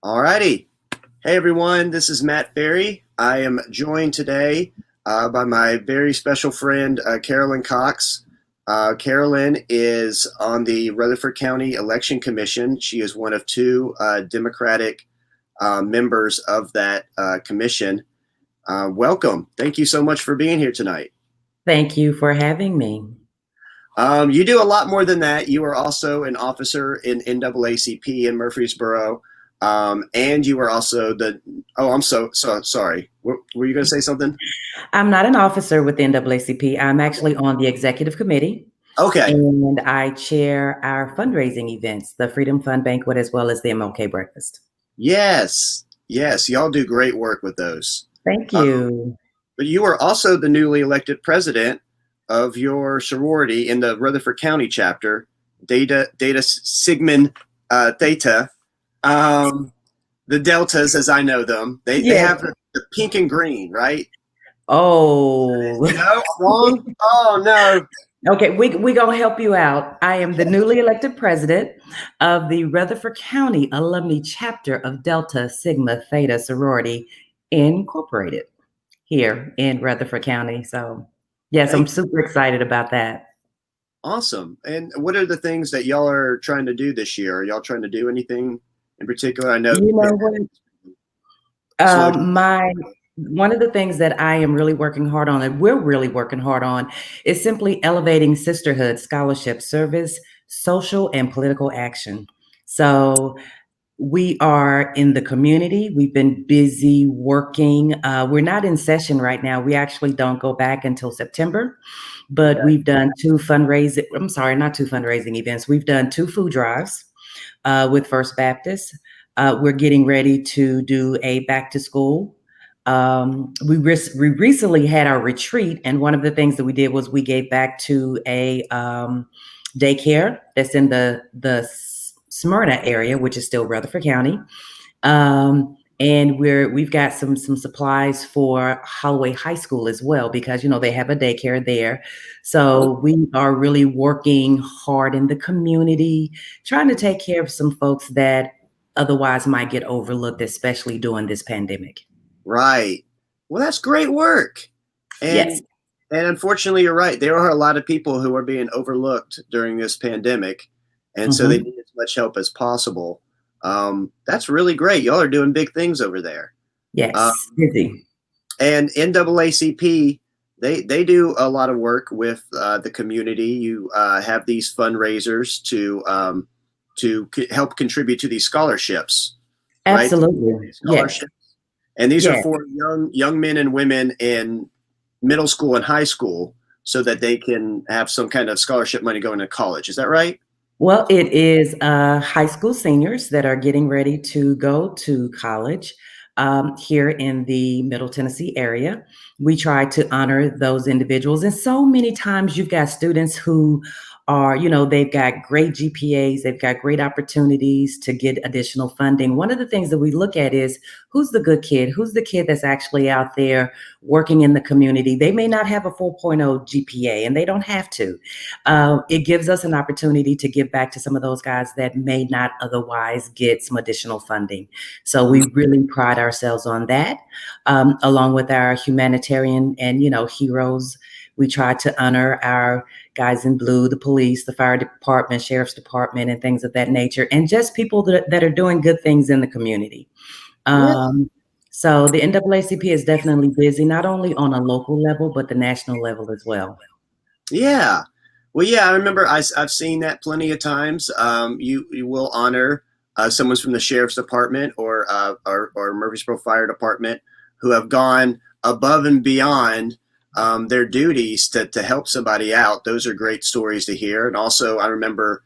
All righty. Hey, everyone. This is Matt Ferry. I am joined today by my very special friend, Carolyn Cox. Carolyn is on the Rutherford County Election Commission. She is one of two Democratic members of that commission. Welcome. Thank you so much for being here tonight. Thank you for having me. You do a lot more than that. You are also an officer in NAACP in Murfreesboro. And you are also I'm so sorry. Were you going to say something? I'm not an officer with the NAACP. I'm actually on the executive committee. Okay. And I chair our fundraising events, the Freedom Fund Banquet, as well as the MLK Breakfast. Yes. Y'all do great work with those. Thank you. But you are also the newly elected president of your sorority in the Rutherford County chapter, Theta Sigma Theta. The Deltas, as I know them, they have the pink and green, right? Oh. No, wrong? Oh, no. Okay, we're going to help you out. I am the newly elected president of the Rutherford County Alumni Chapter of Delta Sigma Theta Sorority Incorporated here in Rutherford County. So, yes, I'm super excited about that. Awesome. And what are the things that y'all are trying to do this year? Are y'all trying to do anything in particular? I know. You know what? One of the things that I am really working hard on, and we're really working hard on, is simply elevating sisterhood, scholarship, service, social, and political action. So we are in the community. We've been busy working. We're not in session right now. We actually don't go back until September, but we've done two fundraising events. We've done two food drives with First Baptist. We're getting ready to do a back to school. We recently had our retreat, and one of the things that we did was we gave back to a daycare that's in the Smyrna area, which is still Rutherford County. And we've got some supplies for Holloway High School as well, because they have a daycare there. So we are really working hard in the community, trying to take care of some folks that otherwise might get overlooked, especially during this pandemic. Right. Well, that's great work. And unfortunately, you're right. There are a lot of people who are being overlooked during this pandemic. And so they need as much help as possible. That's really great. Y'all are doing big things over there. Yes, busy. And NAACP, they do a lot of work with the community. You have these fundraisers to help contribute to these scholarships. Absolutely. Right? Scholarships. And these are for young men and women in middle school and high school, so that they can have some kind of scholarship money going to college. Is that right? Well, it is high school seniors that are getting ready to go to college here in the Middle Tennessee area. We try to honor those individuals. And so many times you've got students who are, they've got great GPAs, they've got great opportunities to get additional funding. One of the things that we look at is who's the good kid? Who's the kid that's actually out there working in the community? They may not have a 4.0 GPA, and they don't have to. It gives us an opportunity to give back to some of those guys that may not otherwise get some additional funding. So we really pride ourselves on that, along with our humanitarian and, heroes. We try to honor our guys in blue, the police, the fire department, sheriff's department, and things of that nature, and just people that are doing good things in the community. So the NAACP is definitely busy, not only on a local level, but the national level as well. Yeah. Well, yeah, I remember I've seen that plenty of times. You will honor someone from the sheriff's department or Murfreesboro Fire Department who have gone above and beyond their duties to help somebody out. Those are great stories to hear. And also, I remember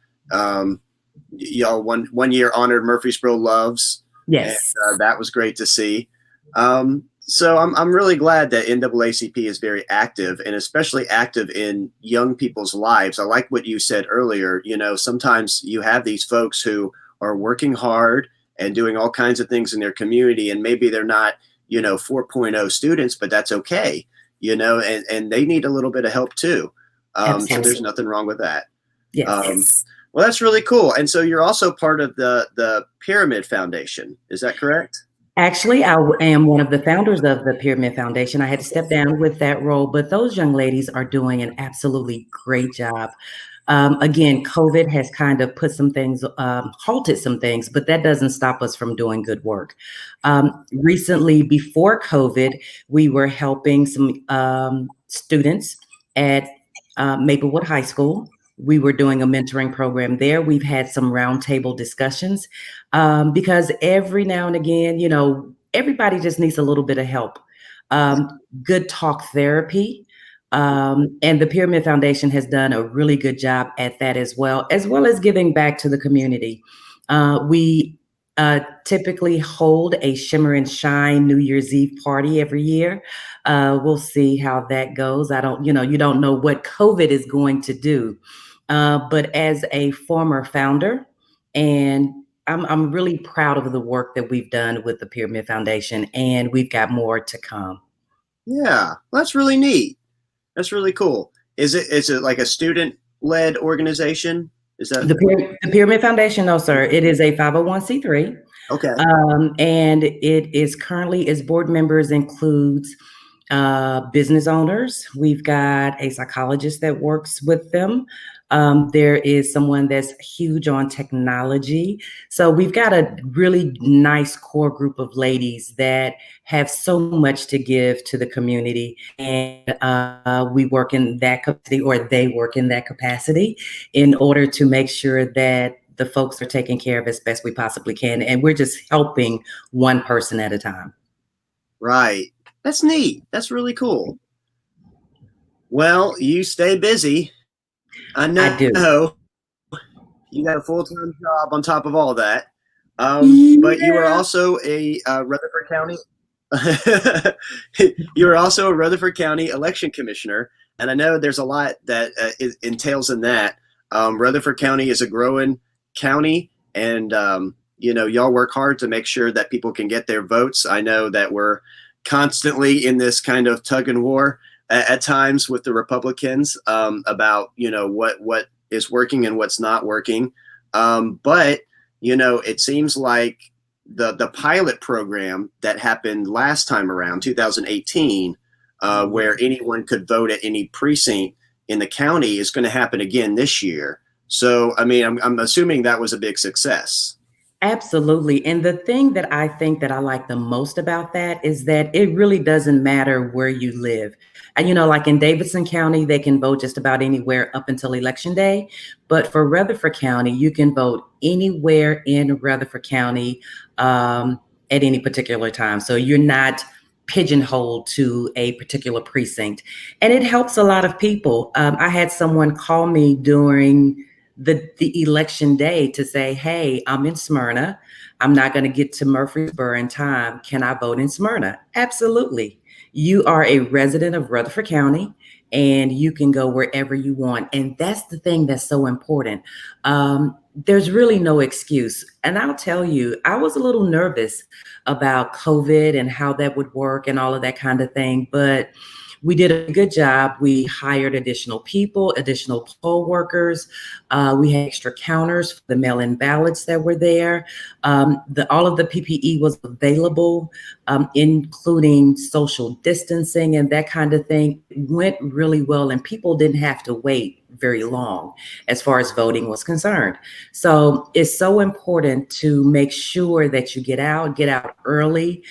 y'all one year honored Murfreesboro Loves. Yes, and, that was great to see. So I'm really glad that NAACP is very active, and especially active in young people's lives. I like what you said earlier. Sometimes you have these folks who are working hard and doing all kinds of things in their community, and maybe they're not 4.0 students, but that's okay. And they need a little bit of help too. So there's nothing wrong with that. Yes. Well, that's really cool. And so you're also part of the Pyramid Foundation. Is that correct? Actually, am one of the founders of the Pyramid Foundation. I had to step down with that role, but those young ladies are doing an absolutely great job. Again, COVID has kind of put some things, halted some things, but that doesn't stop us from doing good work. Recently, before COVID, we were helping some students at Maplewood High School. We were doing a mentoring program there. We've had some roundtable discussions because every now and again, everybody just needs a little bit of help. Good talk therapy. And the Pyramid Foundation has done a really good job at that as well as giving back to the community. We typically hold a Shimmer and Shine New Year's Eve party every year. We'll see how that goes. You don't know what COVID is going to do. But as a former founder, and I'm really proud of the work that we've done with the Pyramid Foundation, and we've got more to come. Yeah, well, that's really neat. That's really cool. Is it like a student led organization? Is that The Pyramid Foundation, no, sir. It is a 501c3. okay? And it is currently, its board members includes business owners. We've got a psychologist that works with them. There is someone that's huge on technology. So we've got a really nice core group of ladies that have so much to give to the community. And we work in that capacity, or they work in that capacity, in order to make sure that the folks are taken care of as best we possibly can. And we're just helping one person at a time. Right. That's neat. That's really cool. Well, you stay busy. I I do. know you got a full time job on top of all that. But you are Yeah. also a Rutherford County. You are also a Rutherford County election commissioner, and I know there's a lot that entails in that. Rutherford County is a growing county, and y'all work hard to make sure that people can get their votes. I know that we're constantly in this kind of tug and war at times with the Republicans about what is working and what's not working. But it seems like the pilot program that happened last time around, 2018, where anyone could vote at any precinct in the county, is going to happen again this year. So, I mean, I'm assuming that was a big success. Absolutely. And the thing that I think that I like the most about that is that it really doesn't matter where you live. And, like in Davidson County, they can vote just about anywhere up until Election Day. But for Rutherford County, you can vote anywhere in Rutherford County at any particular time. So you're not pigeonholed to a particular precinct. And it helps a lot of people. I had someone call me during the election day to say, hey, I'm in Smyrna. I'm not going to get to Murfreesboro in time. Can I vote in Smyrna? Absolutely. You are a resident of Rutherford County and you can go wherever you want. And that's the thing that's so important. There's really no excuse. And I'll tell you, I was a little nervous about COVID and how that would work and all of that kind of thing. But we did a good job. We hired additional people, additional poll workers. We had extra counters for the mail-in ballots that were there. All of the PPE was available, including social distancing and that kind of thing. It went really well, and people didn't have to wait very long as far as voting was concerned. So it's so important to make sure that you get out early.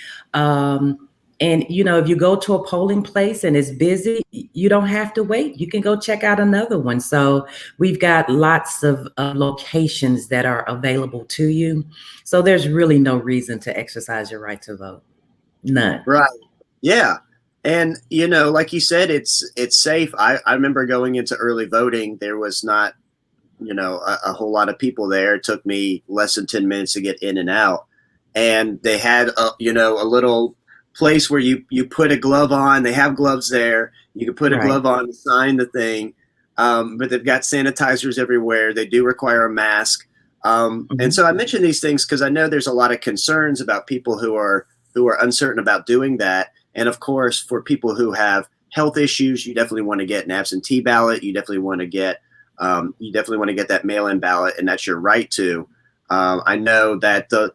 And if you go to a polling place and it's busy, you don't have to wait. You can go check out another one. So we've got lots of locations that are available to you. So there's really no reason to exercise your right to vote. None. Right. Yeah. And like you said, it's safe. I remember going into early voting. There was not, a whole lot of people there. It took me less than 10 minutes to get in and out. And they had a little place where you put a glove on. They have gloves there. You can put a Right. glove on and sign the thing. But they've got sanitizers everywhere. They do require a mask. And so I mention these things because I know there's a lot of concerns about people who are uncertain about doing that. And of course, for people who have health issues, you definitely want to get an absentee ballot. You definitely want to get You definitely want to get that mail-in ballot, and that's your right to. I know that the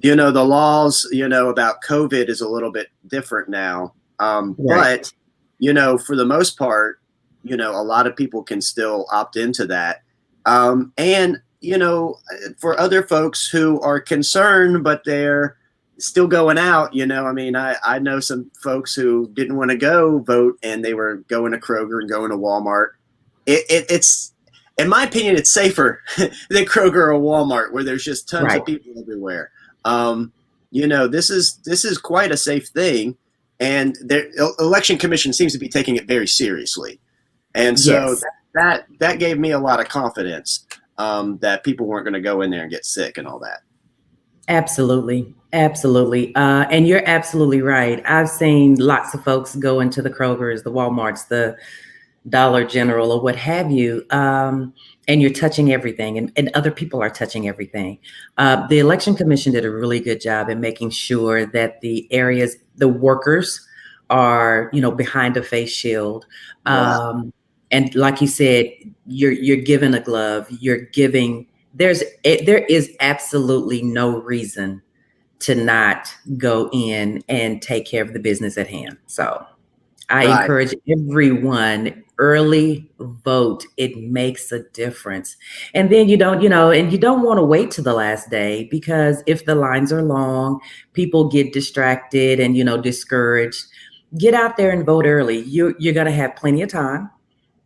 laws, about COVID is a little bit different now. Right. But, for the most part, a lot of people can still opt into that. And, for other folks who are concerned, but they're still going out, I mean, I know some folks who didn't want to go vote and they were going to Kroger and going to Walmart. It's, in my opinion, it's safer than Kroger or Walmart, where there's just tons of Right. people everywhere. Um, this is quite a safe thing, and the election commission seems to be taking it very seriously, and so Yes. that gave me a lot of confidence, that people weren't going to go in there and get sick and all that. Absolutely. Absolutely. And you're absolutely right. I've seen lots of folks go into the Krogers, the Walmarts, the Dollar General, or what have you, and you're touching everything, and other people are touching everything. The Election Commission did a really good job in making sure that the areas, the workers are, behind a face shield. Yeah, And like you said, you're given a glove. You're giving. There is absolutely no reason to not go in and take care of the business at hand. So I right. encourage everyone, early vote. It makes a difference. And then you don't want to wait to the last day, because if the lines are long, people get distracted and, discouraged. Get out there and vote early. You're going to have plenty of time,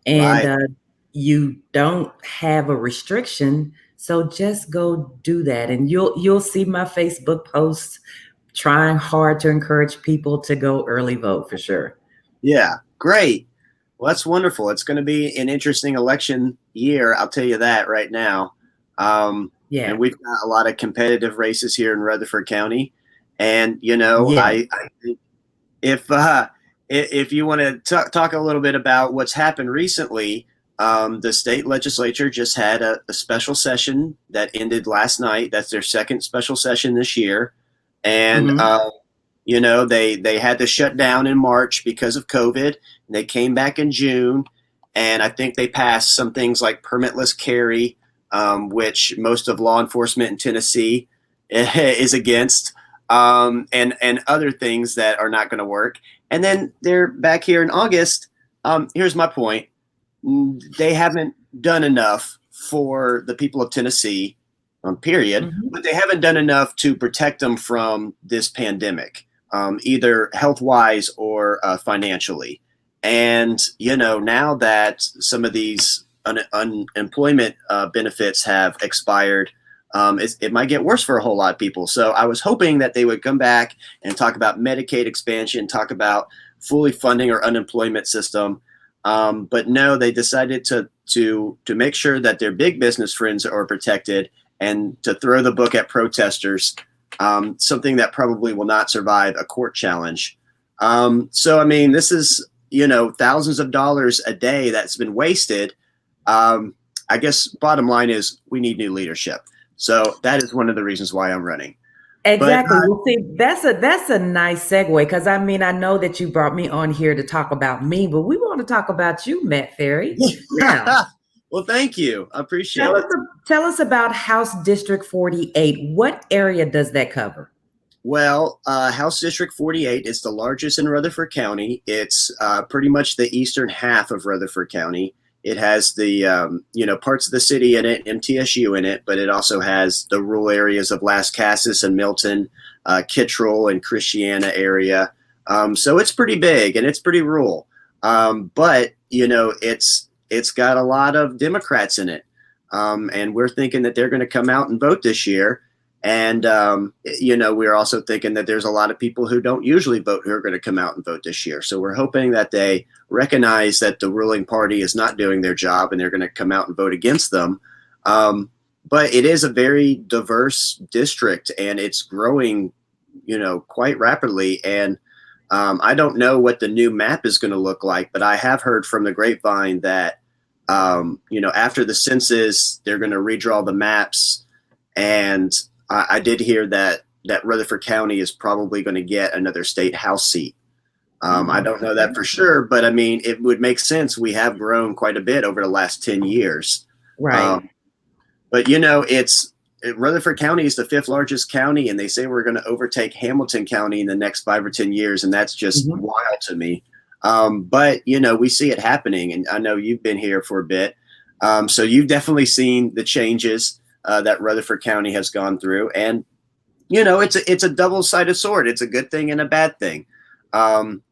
and Right. you don't have a restriction. So just go do that. And you'll see my Facebook posts trying hard to encourage people to go early vote for sure. Yeah, great. Well, that's wonderful. It's going to be an interesting election year. I'll tell you that right now. And Yeah. we've got a lot of competitive races here in Rutherford County. And, Yeah. I think if if you want to talk a little bit about what's happened recently, the state legislature just had a special session that ended last night. That's their second special session this year, and Mhm. they had to shut down in March because of COVID. And they came back in June, and I think they passed some things like permitless carry, which most of law enforcement in Tennessee is against, and other things that are not going to work. And then they're back here in August. Here's my point: they haven't done enough for the people of Tennessee, period, Mhm. but they haven't done enough to protect them from this pandemic, either health wise or financially. And, now that some of these unemployment benefits have expired, it might get worse for a whole lot of people. So I was hoping that they would come back and talk about Medicaid expansion, talk about fully funding our unemployment system. But no, they decided to make sure that their big business friends are protected and to throw the book at protesters, something that probably will not survive a court challenge. So, I mean, this is, thousands of dollars a day that's been wasted. I guess bottom line is we need new leadership. So that is one of the reasons why I'm running. But Exactly. Well, see, that's a nice segue, because I mean, I know that you brought me on here to talk about me, but we want to talk about you, Matt Ferry. Now, well, thank you. I tell appreciate us it. tell us about House District 48. What area does that cover? Well, House District 48 is the largest in Rutherford County. It's pretty much the eastern half of Rutherford County. It has the parts of the city in it, MTSU in it, but it also has the rural areas of Las Casas and Milton, Kittrell and Christiana area. So it's pretty big and it's pretty rural. But it's got a lot of Democrats in it, and we're thinking that they're going to come out and vote this year. And, we're also thinking that there's a lot of people who don't usually vote who are going to come out and vote this year. So we're hoping that they recognize that the ruling party is not doing their job and they're going to come out and vote against them. But it is a very diverse district and it's growing, quite rapidly. And I don't know what the new map is going to look like, but I have heard from the grapevine that, after the census, they're going to redraw the maps. And I did hear that Rutherford County is probably going to get another state house seat. Oh, I don't know okay. that for sure, but I mean, it would make sense. We have grown quite a bit over the last 10 years. Right. Um, but Rutherford County is the fifth largest county, and they say we're going to overtake Hamilton County in the next 5 or 10 years, and that's just Mhm. wild to me. But we see it happening, and I know you've been here for a bit, so you've definitely seen the changes that Rutherford County has gone through, and it's a double-sided sword. It's a good thing and a bad thing. Um,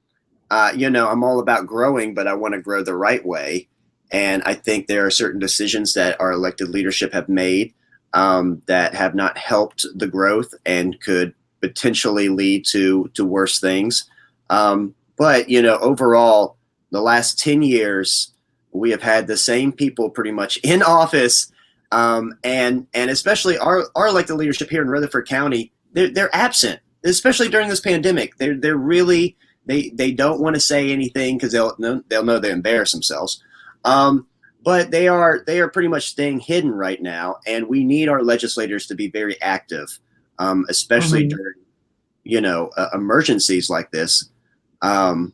I'm all about growing, but I want to grow the right way. And I think there are certain decisions that our elected leadership have made that have not helped the growth and could potentially lead to worse things. But overall, the last 10 years, we have had the same people pretty much in office, and especially our elected leadership here in Rutherford County, they're absent, especially during this pandemic. They're really they don't want to say anything because they'll know they embarrass themselves. Um, but they are pretty much staying hidden right now, and we need our legislators to be very active, especially Mhm. during emergencies like this. Um,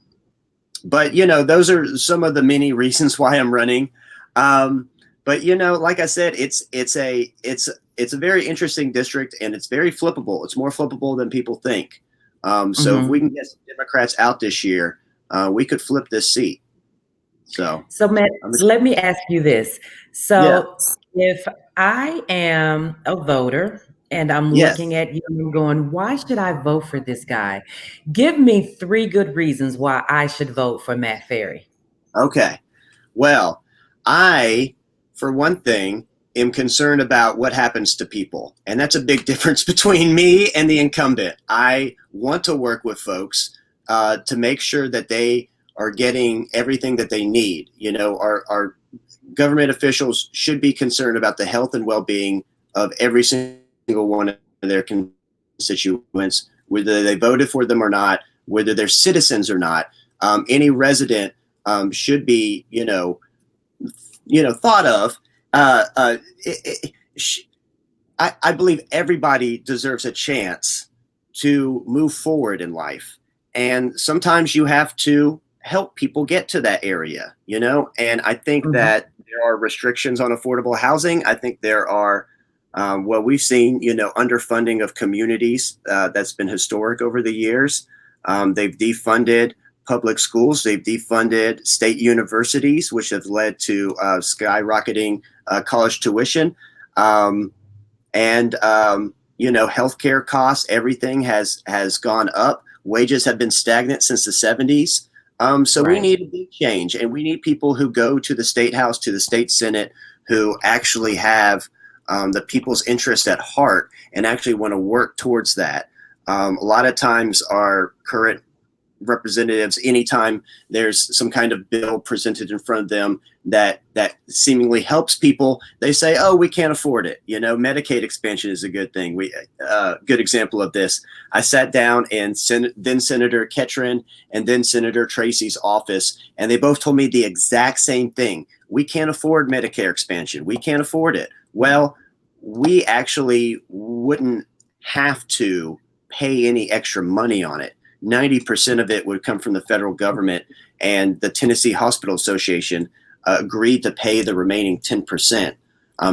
but those are some of the many reasons why I'm running. But like I said, it's a very interesting district, and it's very flippable. It's more flippable than people think. So if we Mhm. can get some Democrats out this year, we could flip this seat. So So, Matt, I'm just, let me ask you this. yeah, So, if I am a voter and I'm looking yes, at you and I'm going, why should I vote for this guy? Give me three good reasons why I should vote for Matt Ferry. okay. Well, I, for one thing, am concerned about what happens to people. And that's a big difference between me and the incumbent. I want to work with folks to make sure that they are getting everything that they need. Our government officials should be concerned about the health and well being of every single one of their constituents, whether they voted for them or not, whether they're citizens or not. Any resident should be, thought of. Uh, uh, it, it, I believe everybody deserves a chance to move forward in life, and sometimes you have to help people get to that area. And I think Mhm. that there are restrictions on affordable housing. I think there are. We've seen, underfunding of communities that's been historic over the years. They've defunded public schools. They've defunded state universities, which have led to skyrocketing college tuition. Um, and healthcare costs, everything has gone up. Wages have been stagnant since the 70s. So we Right. need a big change, and we need people who go to the state house, to the state senate, who actually have the people's interest at heart and actually want to work towards that. A lot of times, our current representatives, anytime there's some kind of bill presented in front of them that seemingly helps people, they say, "Oh, we can't afford it." Medicaid expansion is a good thing. Good example of this. I sat down in then Senator Ketron and then Senator Tracy's office, and they both told me the exact same thing. We can't afford Medicare expansion. We can't afford it. Well, we actually wouldn't have to pay any extra money on it. 90% of it would come from the federal government, and the Tennessee Hospital Association agreed to pay the remaining 10%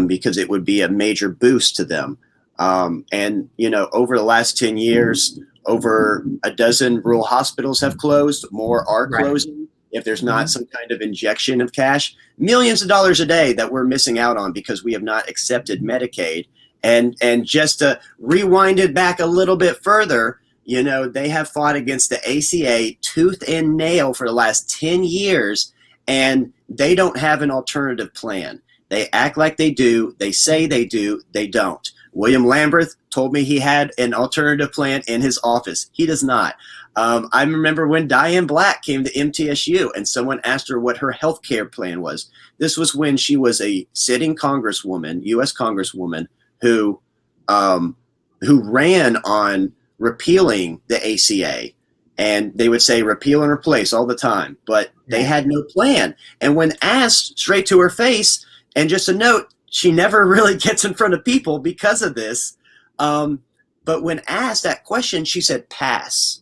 because it would be a major boost to them. And over the last 10 years, over a dozen rural hospitals have closed, more are Right. closing. If there's not Mhm. some kind of injection of cash, millions of dollars a day that we're missing out on because we have not accepted Medicaid. And just to rewind it back a little bit further, they have fought against the ACA tooth and nail for the last 10 years, and they don't have an alternative plan. They act like they do. They say they do. They don't. William Lamberth told me he had an alternative plan in his office. He does not. I remember when Diane Black came to MTSU and someone asked her what her health care plan was. This was when she was a sitting congresswoman, U.S. congresswoman, who um, who ran on repealing the ACA. And they would say repeal and replace all the time, but they Right. had no plan. And when asked straight to her face, and just a note, she never really gets in front of people because of this. But when asked that question, she said pass.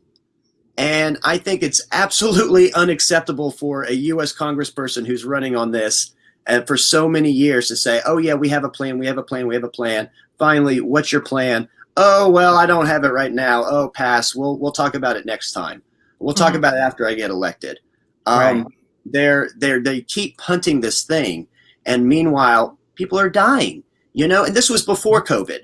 And I think it's absolutely unacceptable for a U.S. congressperson who's running on this and for so many years to say, oh, yeah, we have a plan, we have a plan, we have a plan. Finally, what's your plan? Oh, well, I don't have it right now. Oh, pass. We'll talk about it next time. We'll talk Mhm. about it after I get elected. Right. They keep punting this thing, and meanwhile, people are dying. And this was before COVID.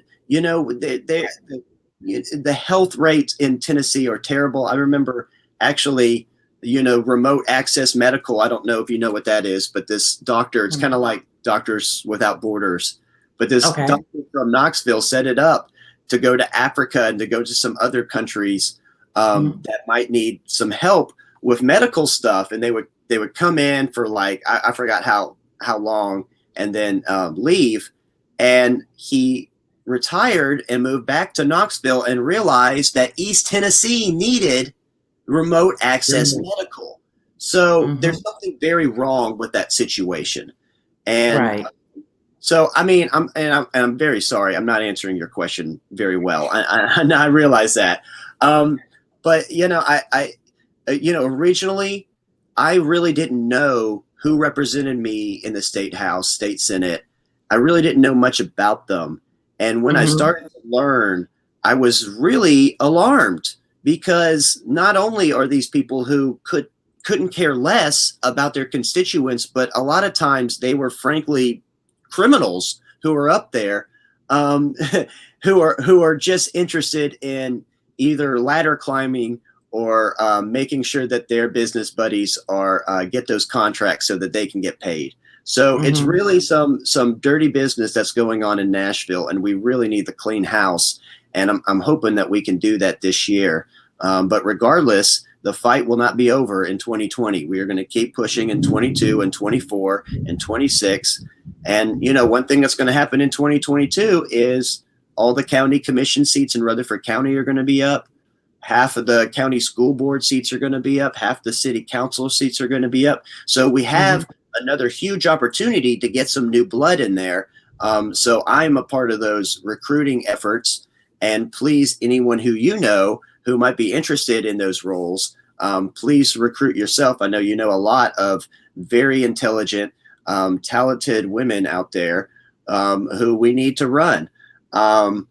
The health rates in Tennessee are terrible. I remember actually, remote access medical. I don't know if you know what that is, but this doctor, it's Mhm. kind of like Doctors Without Borders, but this Okay. doctor from Knoxville set it up to go to Africa and to go to some other countries Mhm. that might need some help with medical stuff, and they would come in for like I forgot how long, and then leave, and he retired and moved back to Knoxville and realized that East Tennessee needed remote access Mhm. medical. So there's Mhm. something very wrong with that situation. And Right. so, I mean, I'm very sorry. I'm not answering your question very well. I realize that. Um, but, originally, I really didn't know who represented me in the state house, state senate. I really didn't know much about them. And when I Mhm. started to learn, I was really alarmed because not only are these people who couldn't care less about their constituents, but a lot of times they were frankly criminals who are up there, um, who are just interested in either ladder climbing or making sure that their business buddies are get those contracts so that they can get paid. So it's Mhm. really some dirty business that's going on in Nashville, and we really need the clean house. And I'm hoping that we can do that this year. But regardless, the fight will not be over in 2020. We are going to keep pushing in 22 and 24 and 26. And one thing that's going to happen in 2022 is all the county commission seats in Rutherford County are going to be up. Half of the county school board seats are going to be up. Half the city council seats are going to be up. So we Mhm. have another huge opportunity to get some new blood in there. So I'm a part of those recruiting efforts. And please, anyone who might be interested in those roles, please recruit yourself. I know you know a lot of very intelligent, talented women out there who we need to run. Um,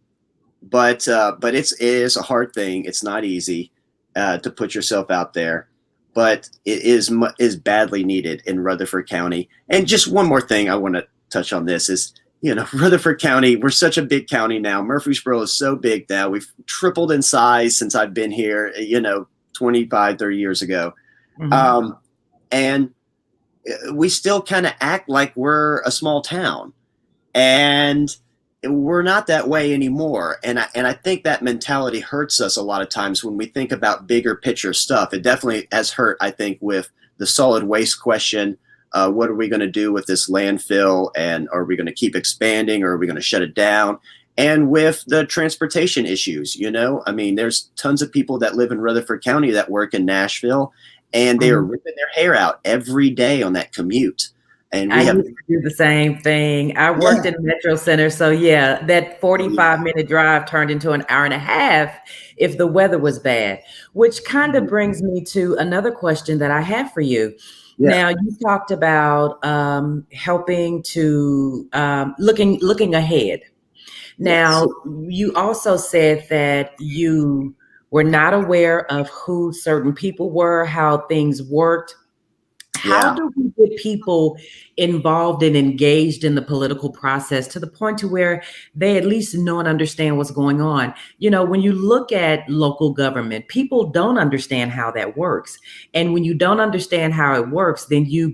but it is a hard thing. It's not easy to put yourself out there, but it is badly needed in Rutherford County. And just one more thing I want to touch on this is Rutherford County. We're such a big county now. Murfreesboro is so big now. We've tripled in size since I've been here. 25, 30 years ago, Mhm. um, and we still kind of act like we're a small town, and we're not that way anymore. And I think that mentality hurts us a lot of times when we think about bigger picture stuff. It definitely has hurt, I think, with the solid waste question. What are we going to do with this landfill, and are we going to keep expanding, or are we going to shut it down? And with the transportation issues, I mean, there's tons of people that live in Rutherford County that work in Nashville, and they are Mhm. ripping their hair out every day on that commute. And I we have, used to do the same thing. I worked yeah, in Metro Center, so yeah, that oh yeah, 45-minute drive turned into an hour and a half if the weather was bad, which kind of brings me to another question that I have for you. yeah, Now, you talked about helping to looking ahead. yes. Now, you also said that you were not aware of who certain people were, how things worked. How Yeah. do we get people involved and engaged in the political process to the point to where they at least know and understand what's going on? When you look at local government, people don't understand how that works. And when you don't understand how it works, then you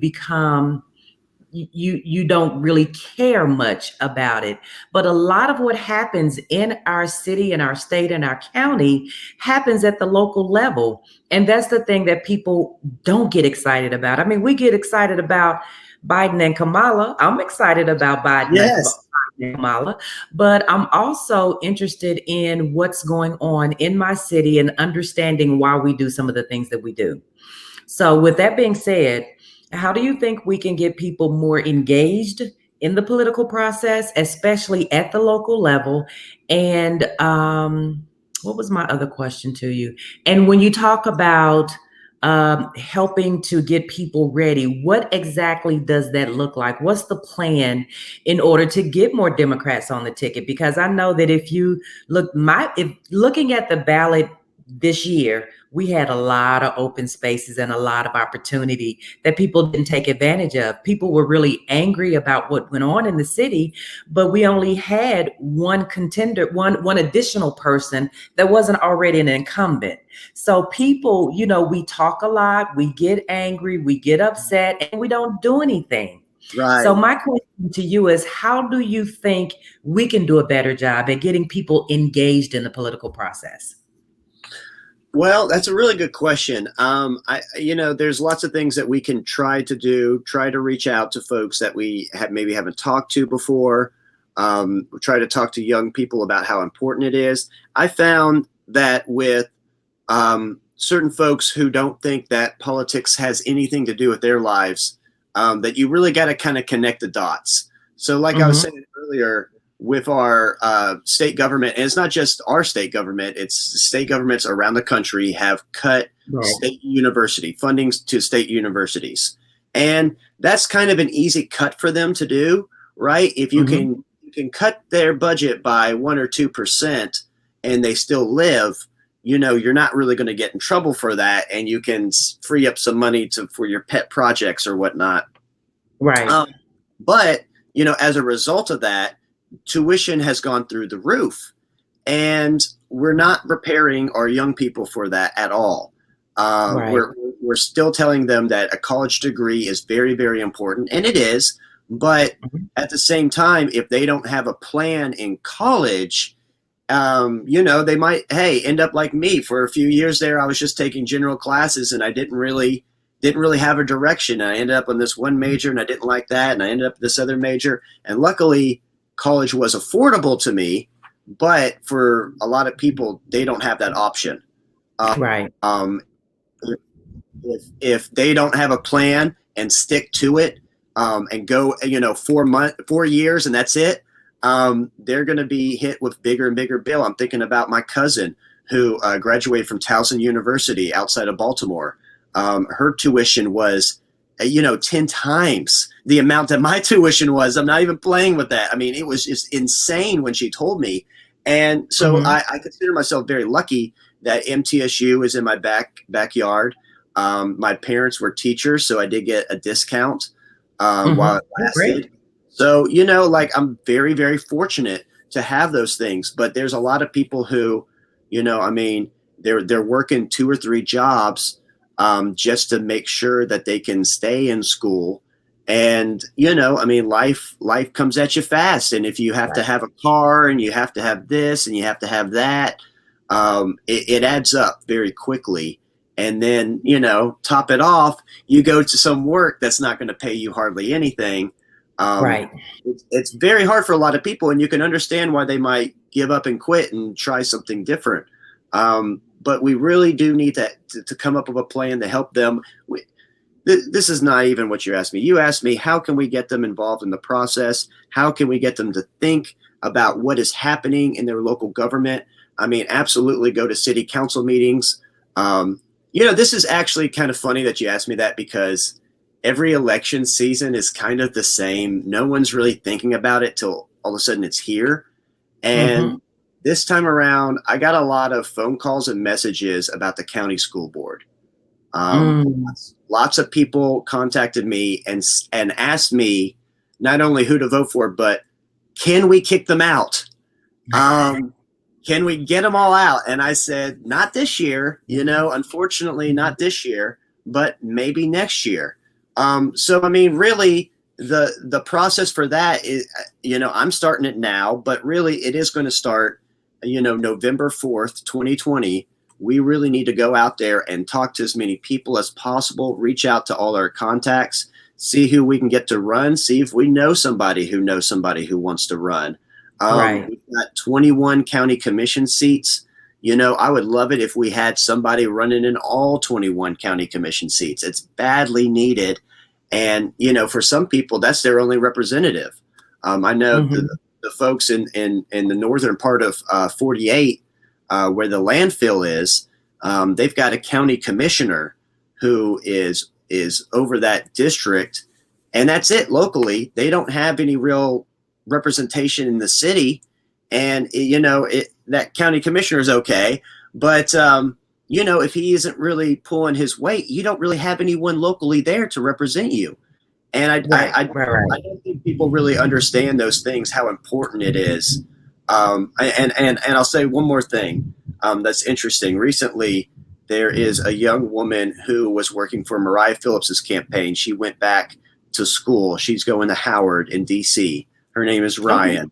don't really care much about it. But a lot of what happens in our city, in our state, in our county happens at the local level. And that's the thing that people don't get excited about. I mean, we get excited about Biden and Kamala. I'm excited about Yes. Biden and Kamala, but I'm also interested in what's going on in my city and understanding why we do some of the things that we do. So, with that being said, how do you think we can get people more engaged in the political process, especially at the local level? And What was my other question to you? And when you talk about helping to get people ready, what exactly does that look like? What's the plan in order to get more Democrats on the ticket? Because I know that if you if looking at the ballot this year, we had a lot of open spaces and a lot of opportunity that people didn't take advantage of. People were really angry about what went on in the city, but we only had one contender, one additional person that wasn't already an incumbent. So people, we talk a lot, we get angry, we get upset, and we don't do anything. So Right. my question to you is, how do you think we can do a better job at getting people engaged in the political process? Well, that's a really good question. There's lots of things that we can try to do, try to reach out to folks that we have maybe haven't talked to before. Try to talk to young people about how important it is. I found that with certain folks who don't think that politics has anything to do with their lives, that you really got to kind of connect the dots. So, like I was Mm-hmm. saying earlier, with our state government, and it's not just our state government, it's state governments around the country have cut Right. state university fundings to state universities. And that's kind of an easy cut for them to do, right? If Mm-hmm. you can cut their budget by 1 or 2% and they still live, you're not really going to get in trouble for that, and you can free up some money for your pet projects or whatnot. Right. Um, but as a result of that, tuition has gone through the roof, and we're not preparing our young people for that at all. Right. We're still telling them that a college degree is very, very important, and it is. But Mhm. at the same time, if they don't have a plan in college, they might, hey, end up like me. For a few years there, I was just taking general classes, and I didn't really have a direction. And I ended up on this one major, and I didn't like that, and I ended up this other major. And luckily, college was affordable to me, but for a lot of people, they don't have that option. Right. Um, if they don't have a plan and stick to it, and go 4 years and that's it, they're going to be hit with bigger and bigger bill. I'm thinking about my cousin who graduated from Towson University outside of Baltimore. Her tuition was 10 times the amount that my tuition was. I'm not even playing with that. I mean, it was just insane when she told me. And so Mm-hmm. I consider myself very lucky that MTSU is in my backyard. My parents were teachers, so I did get a discount while Mm-hmm. it Oh, great. lasted. So, like I'm very, very fortunate to have those things. But there's a lot of people who, I mean, they're working 2 or 3 jobs just to make sure that they can stay in school. And I mean, life comes at you fast. And if you have to Right. have a car, and you have to have this, and you have to have that, it adds up very quickly. And then top it off, you go to some work that's not going to pay you hardly anything. um, Right. it's very hard for a lot of people, and you can understand why they might give up and quit and try something different. But we really do need to come up with a plan to help them. This is not even what you asked me. You asked me, how can we get them involved in the process? How can we get them to think about what is happening in their local government? I mean, absolutely go to city council meetings. This is actually kind of funny that you asked me that, because every election season is kind of the same. No one's really thinking about it till all of a sudden it's here. Mm-hmm. And this time around, I got a lot of phone calls and messages about the county school board. Mm. Lots of people contacted me and asked me not only who to vote for, but can we kick them out? Um, can we get them all out? And I said, not this year, unfortunately, Mhm. not this year, but maybe next year. So, I mean, really, the process for that is, I'm starting it now, but really it is going to start, November 4th, 2020. We really need to go out there and talk to as many people as possible, reach out to all our contacts, see who we can get to run, see if we know somebody who knows somebody who wants to run. Right. We've got 21 county commission seats. I would love it if we had somebody running in all 21 county commission seats. It's badly needed. And, for some people, that's their only representative. I know Mm-hmm. the folks in the northern part of 48, where the landfill is, they've got a county commissioner who is over that district, and that's it locally. They don't have any real representation in the city, and that county commissioner is okay, but if he isn't really pulling his weight, you don't really have anyone locally there to represent you. And Right, right, I right. don't think people really understand those things, how important it is. And I'll say one more thing that's interesting. Recently, there is a young woman who was working for Mariah Phillips's campaign. She went back to school. She's going to Howard in D.C. Her name is Okay. Ryan,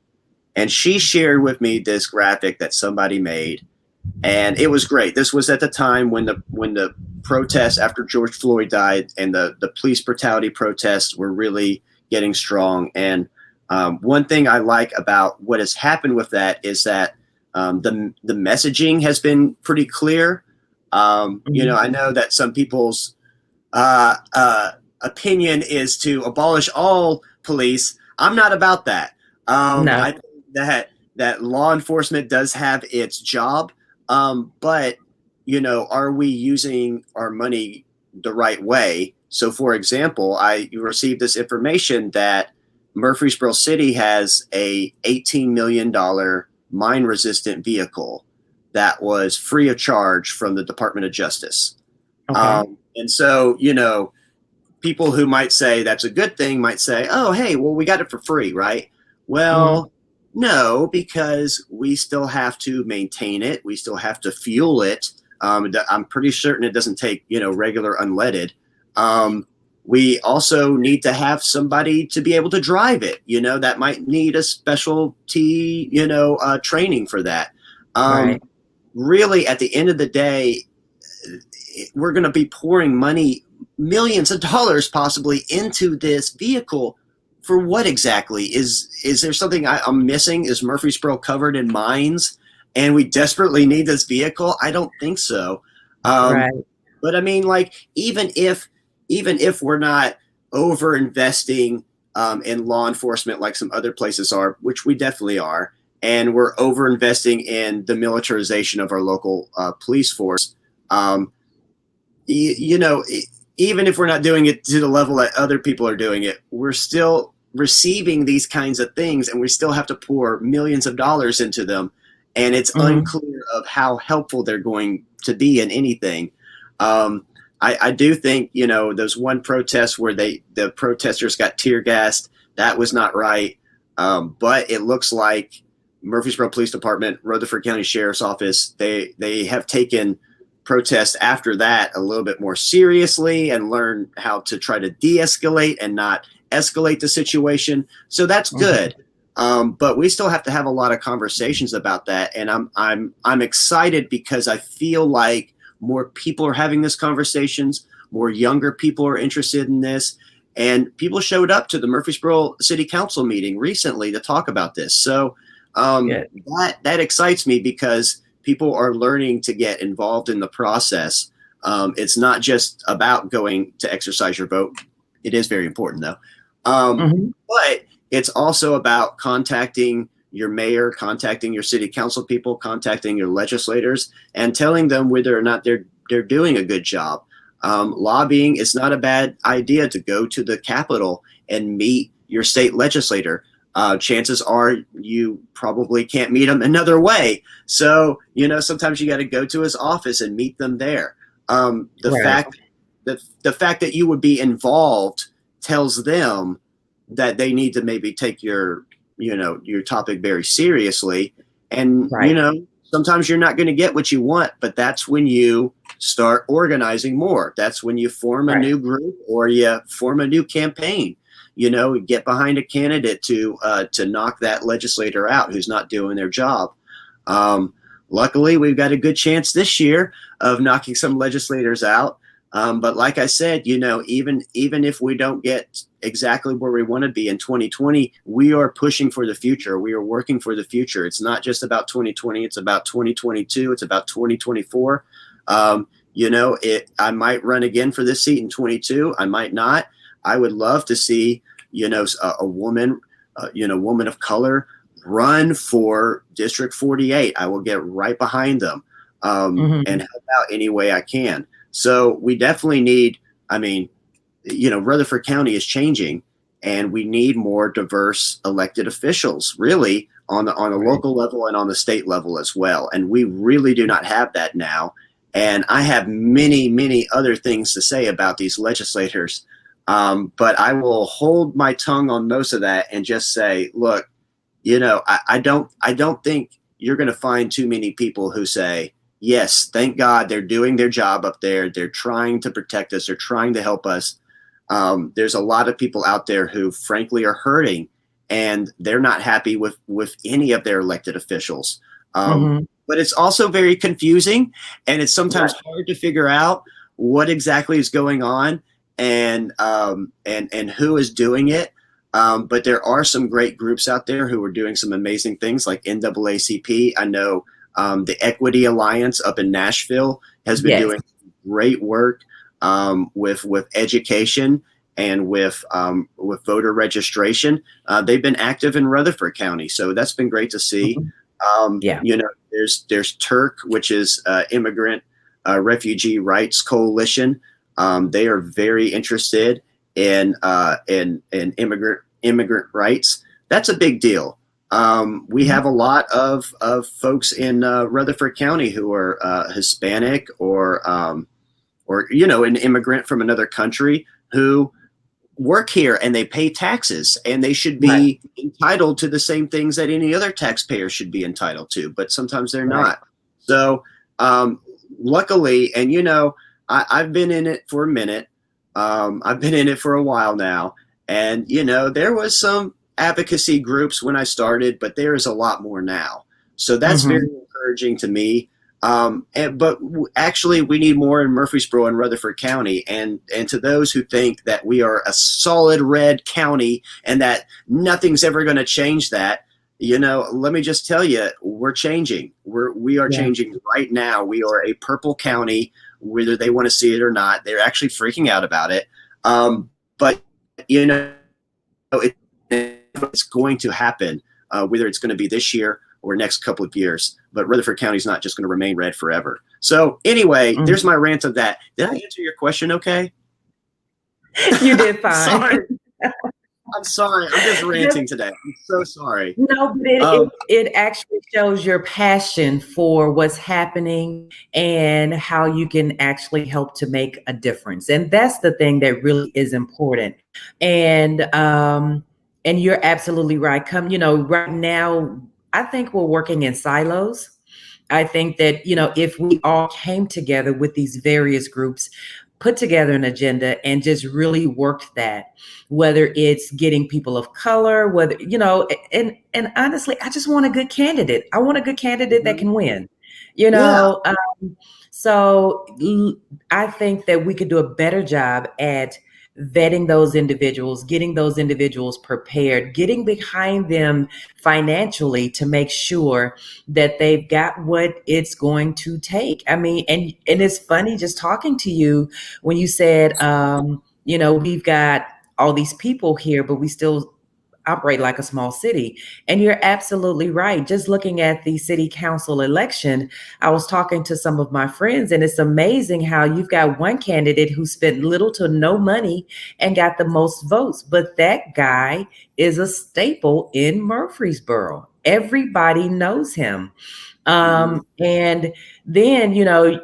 and she shared with me this graphic that somebody made, and it was great. This was at the time when the protests after George Floyd died and the police brutality protests were really getting strong. And one thing I like about what has happened with that is that the messaging has been pretty clear. Mhm. I know that some people's uh, uh, opinion is to abolish all police. I'm not about that. I No. think that law enforcement does have its job, but are we using our money the right way? So, for example, I received this information that Murfreesboro City has a $18 million mine resistant vehicle that was free of charge from the Department of Justice. Okay. And so, people who might say that's a good thing might say, oh, hey, well, we got it for free, right? Mhm. Well, no, because we still have to maintain it. We still have to fuel it. I'm pretty certain it doesn't take, regular unleaded. Um, we also need to have somebody to be able to drive it, that might need a specialty, training for that. Um, Right. Really, at the end of the day, we're going to be pouring money, millions of dollars possibly, into this vehicle. For what exactly? Is there something I'm missing? Is Murfreesboro covered in mines and we desperately need this vehicle? I don't think so. um, Right. but I mean, like, even if we're not over investing in law enforcement like some other places are, which we definitely are, and we're over investing in the militarization of our local police force, um, even if we're not doing it to the level that other people are doing it, we're still receiving these kinds of things, and we still have to pour millions of dollars into them, and it's Mhm. unclear of how helpful they're going to be in anything. Um, I do think those one protests where the protesters got tear gassed, that was not right. But it looks like Murfreesboro Police Department, Rutherford County Sheriff's Office, they have taken protest after that a little bit more seriously and learn how to try to de-escalate and not escalate the situation. So that's Mhm. good. But we still have to have a lot of conversations about that, and I'm excited because I feel like more people are having these conversations. More younger people are interested in this, and people showed up to the Murfreesboro City Council meeting recently to talk about this. So Good. that excites me because people are learning to get involved in the process. It's not just about going to exercise your vote. It is very important, though. Mhm. But it's also about contacting your mayor, contacting your city council people, contacting your legislators, and telling them whether or not they're doing a good job. Lobbying is not a bad idea to go to the Capitol and meet your state legislator. Chances are you probably can't meet him another way. So, sometimes you got to go to his office and meet them there. The Right. fact the fact that you would be involved tells them that they need to maybe take your topic very seriously. And Right. sometimes you're not going to get what you want, but that's when you start organizing more. That's when you form a Right. new group or you form a new campaign. Get behind a candidate to knock that legislator out who's not doing their job. um, Luckily, we've got a good chance this year of knocking some legislators out. But like I said, even if we don't get exactly where we want to be in 2020, we are pushing for the future. We are working for the future. It's not just about 2020. It's about 2022. It's about 2024. I might run again for this seat in 22. I might not. I would love to see, a woman, woman of color run for District 48. I will get right behind them and Mhm. help out any way I can. So we definitely need, I mean, Rutherford County is changing, and we need more diverse elected officials, really, on a Right. local level and on the state level as well. And we really do not have that now. And I have many, many other things to say about these legislators, but I will hold my tongue on most of that and just say, look, I don't think you're going to find too many people who say, yes, thank God they're doing their job up there. They're trying to protect us. They're trying to help us. There's a lot of people out there who, frankly, are hurting, and they're not happy with any of their elected officials. Mhm. But it's also very confusing, and it's Right. sometimes hard to figure out what exactly is going on and who is doing it. But there are some great groups out there who are doing some amazing things, like NAACP. I know the Equity Alliance up in Nashville has been Yes. doing great work with education and with voter registration. They've been active in Rutherford County, so that's been great to see. Mhm. Yeah. There's Turk, which is Immigrant Refugee Rights Coalition. They are very interested in immigrant rights. That's a big deal. We Mhm. have a lot of folks in Rutherford County who are Hispanic or an immigrant from another country who work here and they pay taxes, and they should Right. be entitled to the same things that any other taxpayer should be entitled to, but sometimes they're Right. not. So um, luckily, and I've been in it for a minute. I've been in it for a while now, and there was some advocacy groups when I started, but there is a lot more now. So that's very Mhm. encouraging to me. But actually, we need more in Murfreesboro and Rutherford County. And to those who think that we are a solid red county and that nothing's ever going to change that, let me just tell you, we're changing. We are Yeah. changing right now. We are a purple county, whether they want to see it or not. They're actually freaking out about it. But you know, it's going to happen, whether it's going to be this year or next couple of years. But Rutherford County is not just going to remain red forever. So anyway, there's Mhm. my rant of that. Did I answer your question? Okay. You did fine. Sorry. I'm sorry. I'm just Just ranting today. I'm so sorry. no, but it Um, it it actually shows your passion for what's happening and how you can actually help to make a difference, and that's the thing that really is important. And you're absolutely right. Right now, I think we're working in silos. I think that, if we all came together with these various groups, put together an agenda and just really worked that, whether it's getting people of color, and honestly, I just want a good candidate. I want a good candidate that mhm. can win, you Yeah. know. So I think that we could do a better job at vetting those individuals, getting those individuals prepared, getting behind them financially to make sure that they've got what it's going to take. I mean, and it's funny just talking to you when you said, we've got all these people here, but we still operate like a small city. And you're absolutely right. Just looking at the city council election, I was talking to some of my friends, and it's amazing how you've got one candidate who spent little to no money and got the most votes. But that guy is a staple in Murfreesboro. Everybody knows him. Mhm. And then,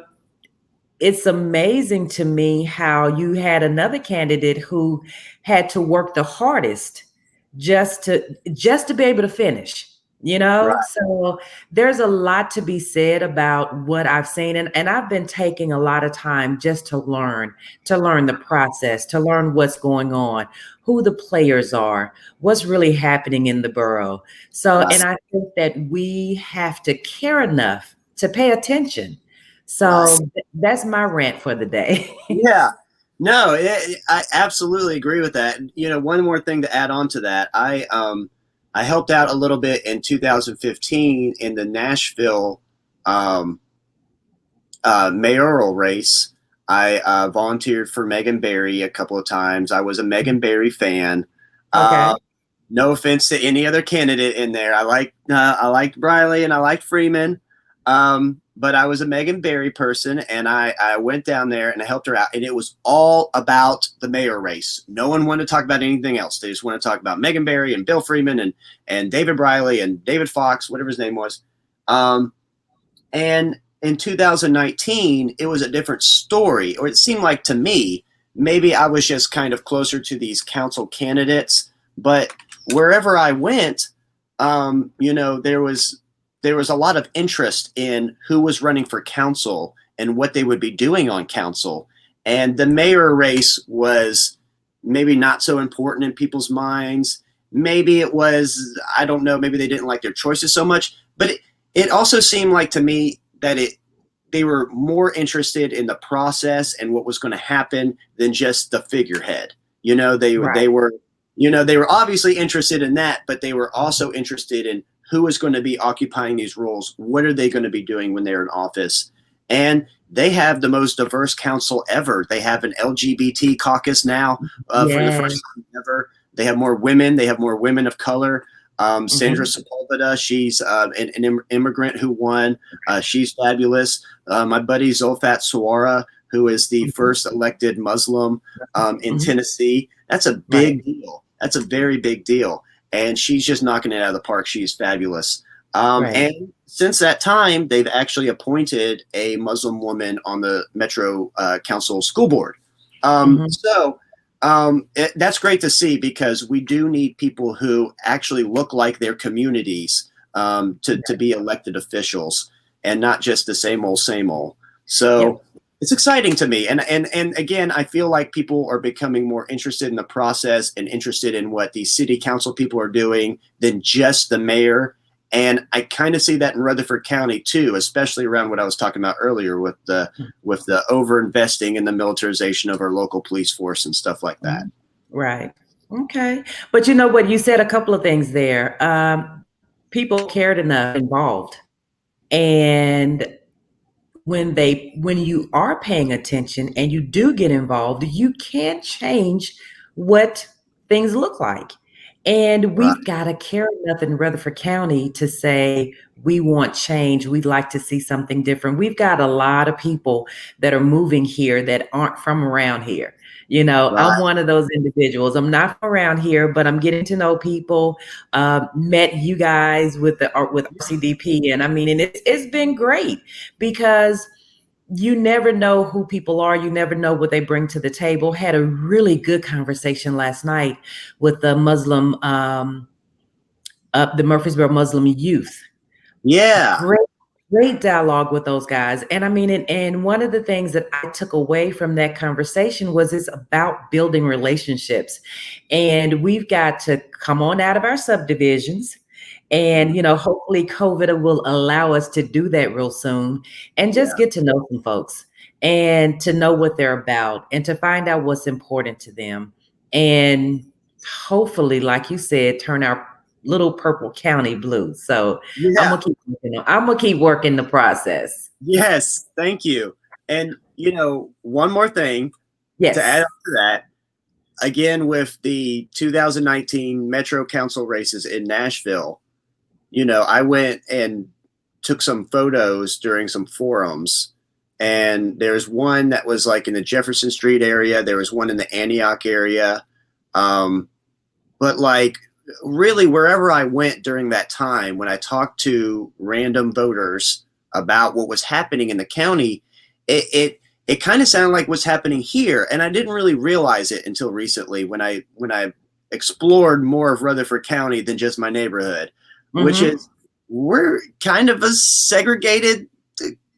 it's amazing to me how you had another candidate who had to work the hardest just to be able to finish, Right. so there's a lot to be said about what I've seen, and I've been taking a lot of time just to learn the process, to learn what's going on, who the players are, what's really happening in the borough. So, Right. and I think that we have to care enough to pay attention. So Right. that's my rant for the day. Yeah. No, I absolutely agree with that. One more thing to add on to that. I helped out a little bit in 2015 in the Nashville um, mayoral race. I volunteered for Megan Barry a couple of times. I was a Megan Barry fan. Uh, Okay. no offense to any other candidate in there. I liked Briley and I liked Freeman, but I was a Megan Barry person, and I went down there and I helped her out, and it was all about the mayor race. No one wanted to talk about anything else. They just want to talk about Megan Barry and Bill Freeman and David Briley and David Fox, whatever his name was. And in 2019, it was a different story, or it seemed like to me. Maybe I was just kind of closer to these council candidates, but wherever I went, there was a lot of interest in who was running for council and what they would be doing on council. And the mayor race was maybe not so important in people's minds. Maybe it was, I don't know, maybe they didn't like their choices so much, but it also seemed like to me that they were more interested in the process and what was going to happen than just the figurehead. They were obviously interested in that, but they were also interested in who is going to be occupying these roles. What are they going to be doing when they're in office? And they have the most diverse council ever. They have an LGBT caucus now for the first time ever. They have more women. They have more women of color. Sandra Sepulveda, she's an immigrant who won. She's fabulous. My buddy Zulfat Suara, who is the first elected Muslim in Tennessee. That's a big deal. That's a very big deal. And she's just knocking it out of the park. She's fabulous. And since that time, they've actually appointed a Muslim woman on the Metro Council School Board. That's great to see, because we do need people who actually look like their communities to be elected officials, and not just the same old, same old. So it's exciting to me. And again, I feel like people are becoming more interested in the process and interested in what the city council people are doing than just the mayor. And I kind of see that in Rutherford County too, especially around what I was talking about earlier with the over investing in the militarization of our local police force and stuff like that. Right. Okay. But you know what? You said a couple of things there. People cared enough involved. And when you are paying attention and you do get involved, you can change what things look like. And we've got to care enough in Rutherford County to say, we want change. We'd like to see something different. We've got a lot of people that are moving here that aren't from around here. I'm one of those individuals. I'm not from around here, but I'm getting to know people. Met you guys with RCDP, and it's been great, because you never know who people are. You never know what they bring to the table. Had a really good conversation last night with the Muslim, the Murfreesboro Muslim youth. Yeah. Great dialogue with those guys. And and one of the things that I took away from that conversation was it's about building relationships. And we've got to come on out of our subdivisions. And, hopefully COVID will allow us to do that real soon, and just get to know some folks and to know what they're about and to find out what's important to them. And hopefully, like you said, turn our little purple county blue. So I'm gonna keep working the process. Yes, thank you. And one more thing to add on to that, again, with the 2019 Metro Council races in Nashville, I went and took some photos during some forums, and there's one that was like in the Jefferson Street area. There was one in the Antioch area. But like really wherever I went during that time, when I talked to random voters about what was happening in the county, it kind of sounded like what's happening here. And I didn't really realize it until recently when I explored more of Rutherford County than just my neighborhood, which is, we're kind of a segregated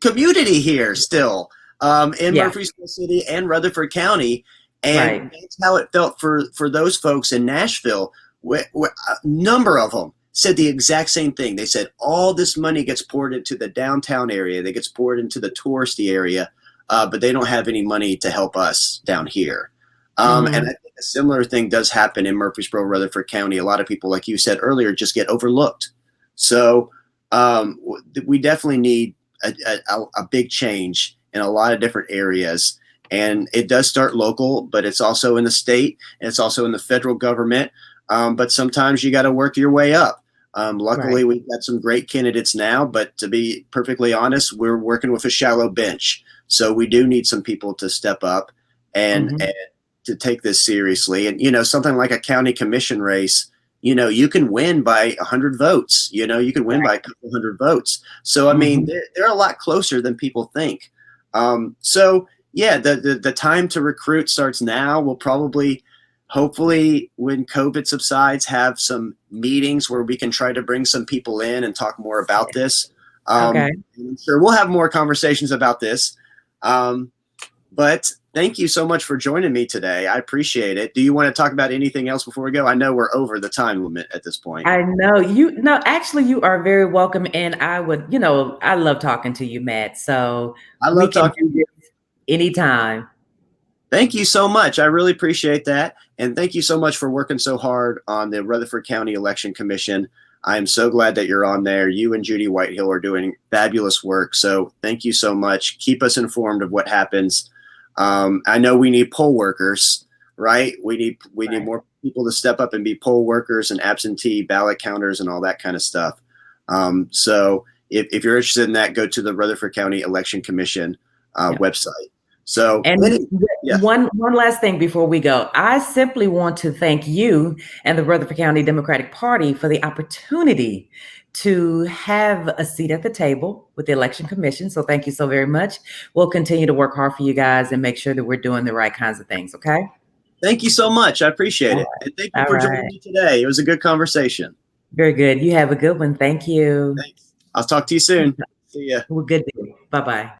community here still, in Murfreesboro City and Rutherford County. And that's how it felt for those folks in Nashville. A number of them said the exact same thing. They said all this money gets poured into the downtown area, that gets poured into the touristy area, but they don't have any money to help us down here. And I think a similar thing does happen in Murfreesboro, Rutherford County. A lot of people, like you said earlier, just get overlooked. So we definitely need a big change in a lot of different areas. And it does start local, but it's also in the state, and it's also in the federal government. but sometimes you got to work your way up. Luckily, Right. we've got some great candidates now, but to be perfectly honest, we're working with a shallow bench. So we do need some people to step up and Mhm. to take this seriously. And, something like a county commission race, you can win by 100 votes. You can win by a couple hundred votes. So, I mean, Mhm. they're a lot closer than people think. So, yeah, the time to recruit starts now. We'll probably hopefully when COVID subsides have some meetings where we can try to bring some people in and talk more about this. Okay. I'm sure we'll have more conversations about this. um, but thank you so much for joining me today. I appreciate it. Do you want to talk about anything else before we go? I know we're over the time limit at this point. I know you no, actually you are very welcome and I would, I love talking to you, Matt. So I we love can talking do to you. this anytime. Thank you so much. I really appreciate that. And thank you so much for working so hard on the Rutherford County Election Commission. I am so glad that you're on there. You and Judy Whitehill are doing fabulous work. So thank you so much. Keep us informed of what happens. I know we need poll workers, right? We need Right. more people to step up and be poll workers and absentee ballot counters and all that kind of stuff. So if you're interested in that, go to the Rutherford County Election Commission Yeah. website. So, And yeah, one last thing before we go. I simply want to thank you and the Rutherford County Democratic Party for the opportunity to have a seat at the table with the Election Commission. So thank you so very much. We'll continue to work hard for you guys and make sure that we're doing the right kinds of things. Okay. thank you so much. I appreciate All it. right. And thank you All for joining right. me today. It was a good conversation. Very good. You have a good one. Thank you. Thanks. I'll talk to you soon. See ya. Well, good day. Bye bye.